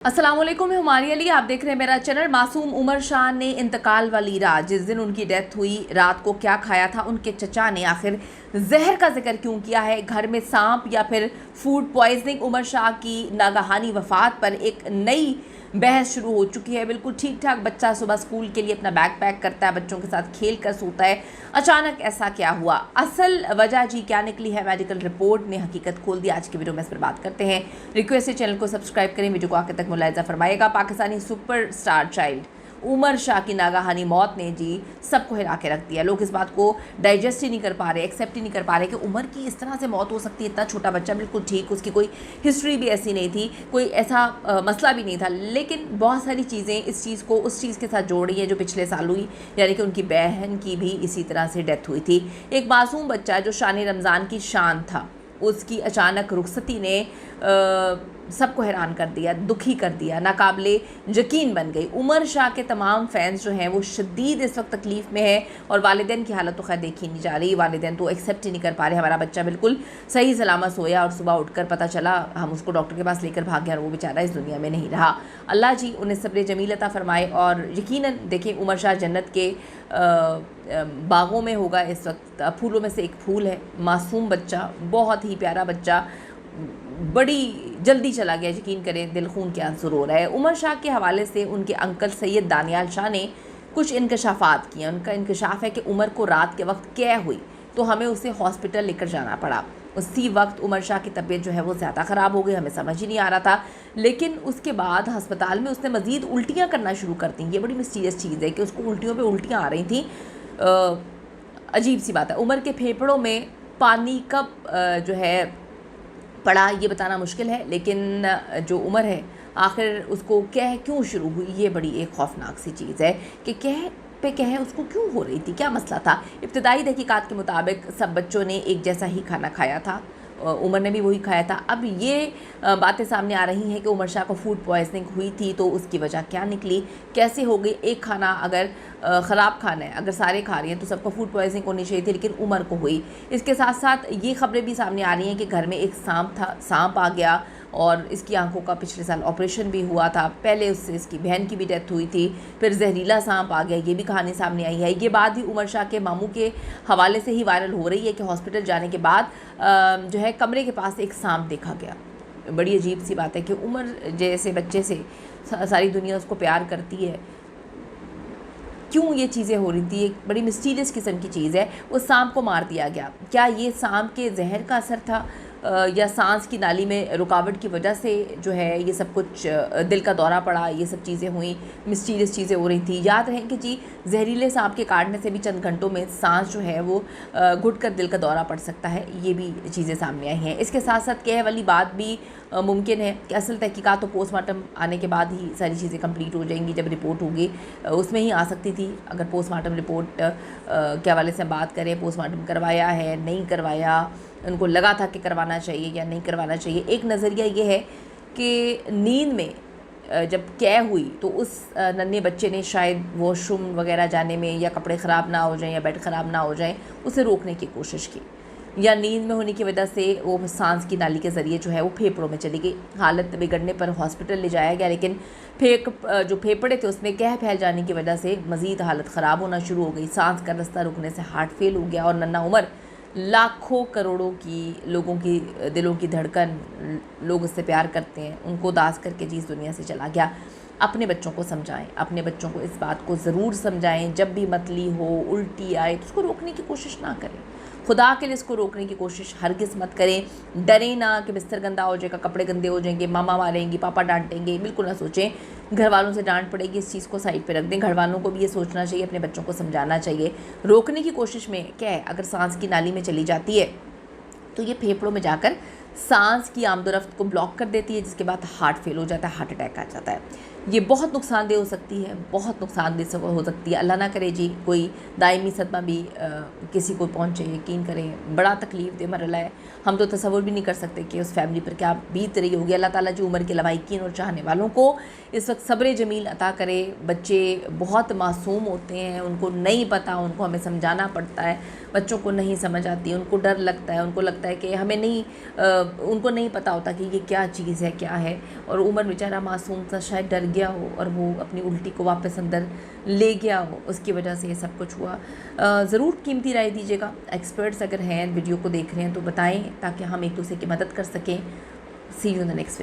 अस्सलाम वालेकुम, मैं हुमारी अली। आप देख रहे हैं मेरा चैनल। मासूम उमर शाह ने इंतकाल वाली रात, जिस दिन उनकी डेथ हुई, रात को क्या खाया था, उनके चचा ने आखिर जहर का जिक्र क्यों किया है, घर में सांप या फिर फूड पॉइजनिंग। उमर शाह की नागहानी वफात पर एक नई बहस शुरू हो चुकी है। बिल्कुल ठीक ठाक बच्चा सुबह स्कूल के लिए अपना बैग पैक करता है, बच्चों के साथ खेल कर सोता है, अचानक ऐसा क्या हुआ, असल वजह जी क्या निकली है, मेडिकल रिपोर्ट ने हकीकत खोल दी। आज की वीडियो में इस पर बात करते हैं। रिक्वेस्ट है चैनल को सब्सक्राइब करें, वीडियो को आगे तक मुलाहिजा फरमाएगा। पाकिस्तानी सुपरस्टार चाइल्ड उमर शाह की नागहानी मौत ने जी सबको हिला के रख दिया। लोग इस बात को डाइजेस्ट ही नहीं कर पा रहे, एक्सेप्ट ही नहीं कर पा रहे कि उमर की इस तरह से मौत हो सकती है। इतना छोटा बच्चा, बिल्कुल ठीक, उसकी कोई हिस्ट्री भी ऐसी नहीं थी, कोई ऐसा मसला भी नहीं था, लेकिन बहुत सारी चीज़ें इस चीज़ को उस चीज़ के साथ जोड़ रही हैं जो पिछले साल हुई, यानी कि उनकी बहन की भी इसी तरह से डेथ हुई थी। एक मासूम बच्चा जो शान रमज़ान की शान था, उसकी अचानक रुखसती ने सबको हैरान कर दिया, दुखी कर दिया, नाकाबिले यकीन बन गई। उमर शाह के तमाम फैंस जो हैं वो शदीद इस वक्त तकलीफ़ में है, और वालिदैन की हालत तो खैर देखी नहीं जा रही। वालिदैन तो एक्सेप्ट ही नहीं कर पा रहे, हमारा बच्चा बिल्कुल सही सलामत सोया और सुबह उठकर पता चला, हम उसको डॉक्टर के पास लेकर भाग गए और वो बेचारा इस दुनिया में नहीं रहा। अल्लाह जी उन्हें सब्र जमील अता फरमाए। और यकीनन देखिए, उमर शाह जन्नत के बागों में होगा इस वक्त, फूलों में से एक फूल है। मासूम बच्चा, बहुत ही प्यारा बच्चा, बड़ी जल्दी चला गया। यकीन करें, दिल खून के आंसू रो रहा है। उमर शाह के हवाले से उनके अंकल सैयद दानियाल शाह ने कुछ इंकशाफात किए। उनका इंकशाफ है कि उमर को रात के वक्त कैद हुई तो हमें उसे हॉस्पिटल लेकर जाना पड़ा। उसी वक्त उमर शाह की तबीयत जो है वो ज़्यादा ख़राब हो गई, हमें समझ ही नहीं आ रहा था। लेकिन उसके बाद हस्पताल में उसने मज़ीद उल्टियाँ करना शुरू कर दी। ये बड़ी मिस्टीरियस चीज़ है कि उसको उल्टियों पे उल्टियाँ आ रही थी। अजीब सी बात है। उमर के फेफड़ों में पानी कब जो है पड़ा ये बताना मुश्किल है, लेकिन जो उमर है आखिर उसको कह क्यों शुरू हुई, ये बड़ी एक खौफनाक सी चीज़ है कि कह पे कह उसको क्यों हो रही थी, क्या मसला था। इब्तदाई तहकीकात के मुताबिक सब बच्चों ने एक जैसा ही खाना खाया था, उमर ने भी वही खाया था। अब ये बातें सामने आ रही हैं कि उमर शाह को फूड पॉइजनिंग हुई थी, तो उसकी वजह क्या निकली, कैसे हो गई। एक खाना अगर ख़राब खाना है, अगर सारे खा रही हैं तो सबको फूड पॉइजनिंग होनी चाहिए थी, लेकिन उमर को हुई। इसके साथ साथ ये खबरें भी सामने आ रही हैं कि घर में एक सांप था, सांप आ गया और इसकी आंखों का पिछले साल ऑपरेशन भी हुआ था। पहले उससे इसकी बहन की भी डेथ हुई थी, फिर जहरीला सांप आ गया, ये भी कहानी सामने आई है। ये बात भी उमर शाह के मामू के हवाले से ही वायरल हो रही है कि हॉस्पिटल जाने के बाद जो है कमरे के पास एक सांप देखा गया। बड़ी अजीब सी बात है कि उमर जैसे बच्चे से सारी दुनिया उसको प्यार करती है, क्यों ये चीज़ें हो रही थी। एक बड़ी मिस्टीरियस किस्म की चीज़ है। उस सांप को मार दिया गया, क्या ये सांप के जहर का असर था या सांस की नाली में रुकावट की वजह से जो है ये सब कुछ, दिल का दौरा पड़ा, ये सब चीज़ें हुई, मिस्टीरियस चीज़ें हो रही थी। याद रहें कि जी जहरीले सांप के काटने से भी चंद घंटों में सांस जो है वो घुट कर दिल का दौरा पड़ सकता है। ये भी चीज़ें सामने आई हैं। इसके साथ साथ कह वाली बात भी मुमकिन है कि असल तहकीकात तो पोस्टमार्टम आने के बाद ही सारी चीज़ें कंप्लीट हो जाएंगी। जब रिपोर्ट होगी उसमें ही आ सकती थी। अगर पोस्टमार्टम रिपोर्ट के हवाले से बात करें, पोस्टमार्टम करवाया है नहीं करवाया, उनको लगा था कि करवाना चाहिए या नहीं करवाना चाहिए। एक नज़रिया ये है कि नींद में जब कैद हुई तो उस नन्हे बच्चे ने शायद वॉशरूम वगैरह जाने में, या कपड़े ख़राब ना हो जाएं या बेड ख़राब ना हो जाए, उसे रोकने की कोशिश की, या नींद में होने की वजह से वो सांस की नाली के ज़रिए जो है वो फेफड़ों में चली गई। हालत बिगड़ने पर हॉस्पिटल ले जाया गया, लेकिन जो फेफड़े थे उसमें कह फैल जाने की वजह से मज़ीद हालत ख़राब होना शुरू हो गई। सांस का रास्ता रुकने से हार्ट फेल हो गया, और नन्हा उमर लाखों करोड़ों की लोगों की दिलों की धड़कन, लोग उससे प्यार करते हैं, उनको उदास करके जी इस दुनिया से चला गया। अपने बच्चों को समझाएं, अपने बच्चों को इस बात को ज़रूर समझाएं, जब भी मतली हो, उल्टी आए तो उसको रोकने की कोशिश ना करें। खुदा के लिए इसको रोकने की कोशिश हरगिज़ मत करें। डरें ना कि बिस्तर गंदा हो जाएगा, कपड़े गंदे हो जाएंगे, मामा मारेंगे, पापा डांटेंगे, बिल्कुल ना सोचें। घर वालों से डांट पड़ेगी, इस चीज़ को साइड पे रख दें। घर वालों को भी ये सोचना चाहिए, अपने बच्चों को समझाना चाहिए। रोकने की कोशिश में क्या है, अगर सांस की नाली में चली जाती है तो ये फेफड़ों में जाकर सांस की आमदोरफ्त को ब्लॉक कर देती है, जिसके बाद हार्ट फेल हो जाता है, हार्ट अटैक आ जाता है। ये बहुत नुकसानदेह हो सकती है, बहुत नुकसानदेह हो सकती है। अल्लाह ना करे जी कोई दायमी सदमा भी किसी को पहुंचे। यकीन करें बड़ा तकलीफ़ दे मरला है। हम तो तसव्वुर भी नहीं कर सकते कि उस फैमिली पर क्या बीत रही होगी। अल्लाह ताला जी उम्र के लवाहिकीन और चाहने वालों को इस वक्त सब्र जमील अता करे। बच्चे बहुत मासूम होते हैं, उनको नहीं पता, उनको हमें समझाना पड़ता है। बच्चों को नहीं समझ आती, उनको डर लगता है, उनको लगता है कि हमें नहीं उनको नहीं पता होता कि ये क्या चीज़ है, क्या है, और उमर बेचारा मासूम सा शायद डर गया हो और वो अपनी उल्टी को वापस अंदर ले गया हो, उसकी वजह से ये सब कुछ हुआ। ज़रूर कीमती राय दीजिएगा, एक्सपर्ट्स अगर हैं वीडियो को देख रहे हैं तो बताएं ताकि हम एक दूसरे की मदद कर सकें। See you in the next video.